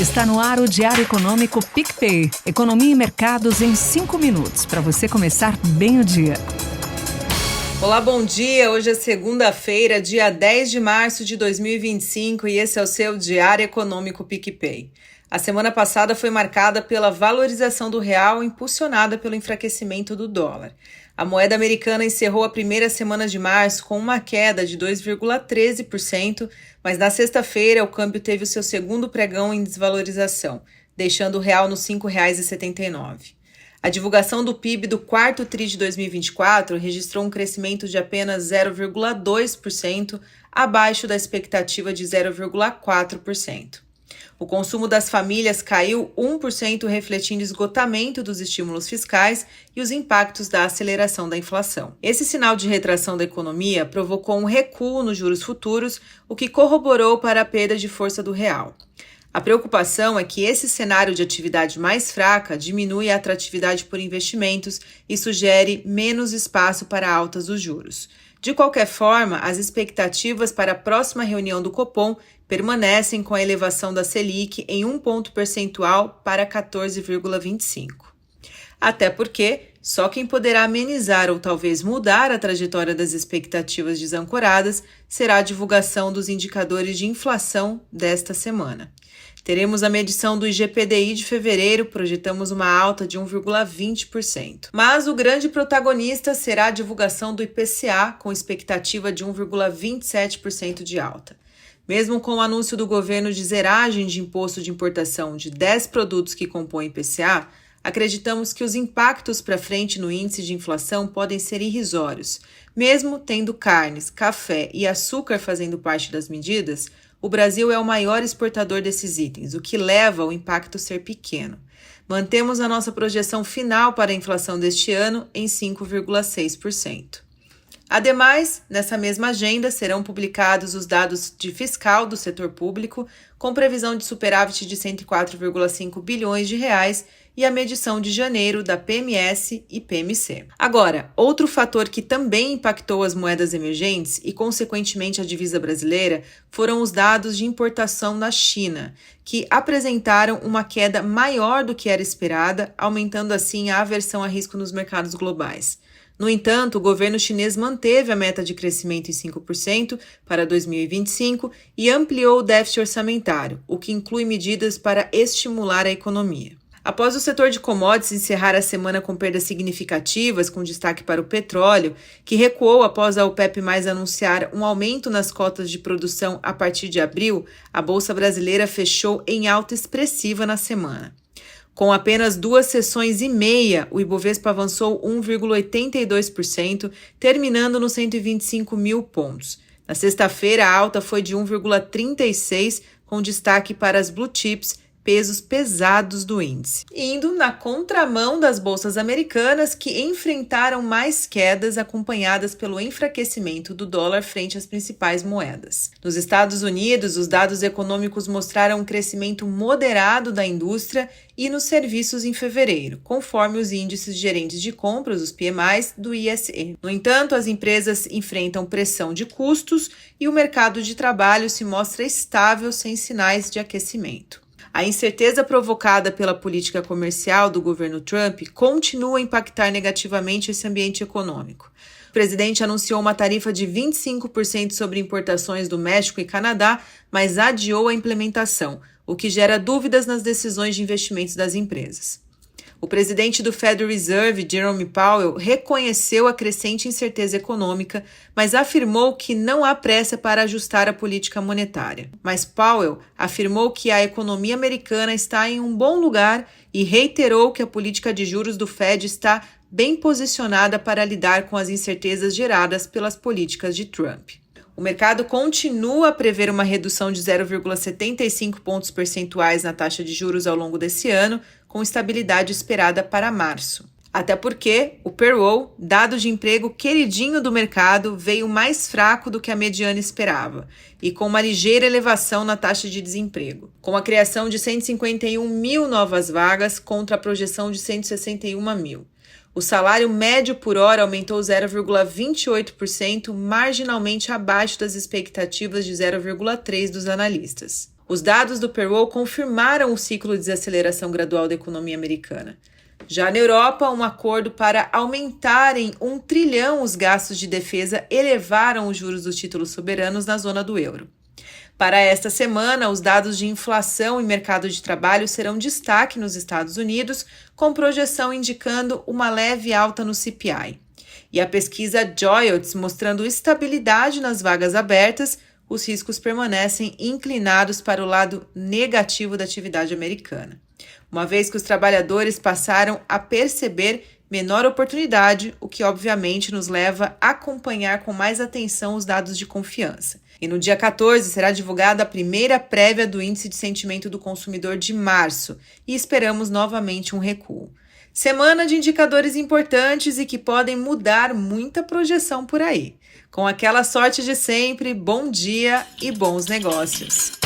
Está no ar o Diário Econômico PicPay. Economia e mercados em 5 minutos, para você começar bem o dia. Olá, bom dia. Hoje é segunda-feira, dia 10 de março de 2025 e esse é o seu Diário Econômico PicPay. A semana passada foi marcada pela valorização do real impulsionada pelo enfraquecimento do dólar. A moeda americana encerrou a primeira semana de março com uma queda de 2,13%, mas na sexta-feira o câmbio teve o seu segundo pregão em desvalorização, deixando o real nos R$ 5,79. A divulgação do PIB do quarto TRI de 2024 registrou um crescimento de apenas 0,2%, abaixo da expectativa de 0,4%. O consumo das famílias caiu 1%, refletindo esgotamento dos estímulos fiscais e os impactos da aceleração da inflação. Esse sinal de retração da economia provocou um recuo nos juros futuros, o que corroborou para a perda de força do real. A preocupação é que esse cenário de atividade mais fraca diminui a atratividade por investimentos e sugere menos espaço para altas dos juros. De qualquer forma, as expectativas para a próxima reunião do Copom permanecem com a elevação da Selic em 1 ponto percentual para 14,25. Até porque só quem poderá amenizar ou talvez mudar a trajetória das expectativas desancoradas será a divulgação dos indicadores de inflação desta semana. Teremos a medição do IGPDI de fevereiro, projetamos uma alta de 1,20%. Mas o grande protagonista será a divulgação do IPCA, com expectativa de 1,27% de alta. Mesmo com o anúncio do governo de zeragem de imposto de importação de 10 produtos que compõem IPCA, acreditamos que os impactos para frente no índice de inflação podem ser irrisórios. Mesmo tendo carnes, café e açúcar fazendo parte das medidas, o Brasil é o maior exportador desses itens, o que leva o impacto a ser pequeno. Mantemos a nossa projeção final para a inflação deste ano em 5,6%. Ademais, nessa mesma agenda serão publicados os dados de fiscal do setor público, com previsão de superávit de 104,5 bilhões de reais e a medição de janeiro da PMS e PMC. Agora, outro fator que também impactou as moedas emergentes e, consequentemente, a divisa brasileira foram os dados de importação na China, que apresentaram uma queda maior do que era esperada, aumentando assim a aversão a risco nos mercados globais. No entanto, o governo chinês manteve a meta de crescimento em 5% para 2025 e ampliou o déficit orçamentário, o que inclui medidas para estimular a economia. Após o setor de commodities encerrar a semana com perdas significativas, com destaque para o petróleo, que recuou após a OPEP+ anunciar um aumento nas cotas de produção a partir de abril, a Bolsa Brasileira fechou em alta expressiva na semana. Com apenas 2 sessões e meia, o Ibovespa avançou 1,82%, terminando nos 125 mil pontos. Na sexta-feira, a alta foi de 1,36%, com destaque para as blue chips, pesos pesados do índice, indo na contramão das bolsas americanas, que enfrentaram mais quedas acompanhadas pelo enfraquecimento do dólar frente às principais moedas. Nos Estados Unidos, os dados econômicos mostraram um crescimento moderado da indústria e nos serviços em fevereiro, conforme os índices de gerentes de compras, os PMIs, do ISM. No entanto, as empresas enfrentam pressão de custos e o mercado de trabalho se mostra estável sem sinais de aquecimento. A incerteza provocada pela política comercial do governo Trump continua a impactar negativamente esse ambiente econômico. O presidente anunciou uma tarifa de 25% sobre importações do México e Canadá, mas adiou a implementação, o que gera dúvidas nas decisões de investimentos das empresas. O presidente do Federal Reserve, Jerome Powell, reconheceu a crescente incerteza econômica, mas afirmou que não há pressa para ajustar a política monetária. Mas Powell afirmou que a economia americana está em um bom lugar e reiterou que a política de juros do Fed está bem posicionada para lidar com as incertezas geradas pelas políticas de Trump. O mercado continua a prever uma redução de 0,75 pontos percentuais na taxa de juros ao longo desse ano, com estabilidade esperada para março. Até porque o payroll, dado de emprego queridinho do mercado, veio mais fraco do que a mediana esperava e com uma ligeira elevação na taxa de desemprego, com a criação de 151 mil novas vagas contra a projeção de 161 mil. O salário médio por hora aumentou 0,28%, marginalmente abaixo das expectativas de 0,3% dos analistas. Os dados do payroll confirmaram o ciclo de desaceleração gradual da economia americana. Já na Europa, um acordo para aumentar em 1 trilhão os gastos de defesa elevaram os juros dos títulos soberanos na zona do euro. Para esta semana, os dados de inflação e mercado de trabalho serão destaque nos Estados Unidos, com projeção indicando uma leve alta no CPI. E a pesquisa JOLTS mostrando estabilidade nas vagas abertas, os riscos permanecem inclinados para o lado negativo da atividade americana, uma vez que os trabalhadores passaram a perceber menor oportunidade, o que obviamente nos leva a acompanhar com mais atenção os dados de confiança. E no dia 14 será divulgada a primeira prévia do Índice de Sentimento do Consumidor de março e esperamos novamente um recuo. Semana de indicadores importantes e que podem mudar muita projeção por aí. Com aquela sorte de sempre, bom dia e bons negócios!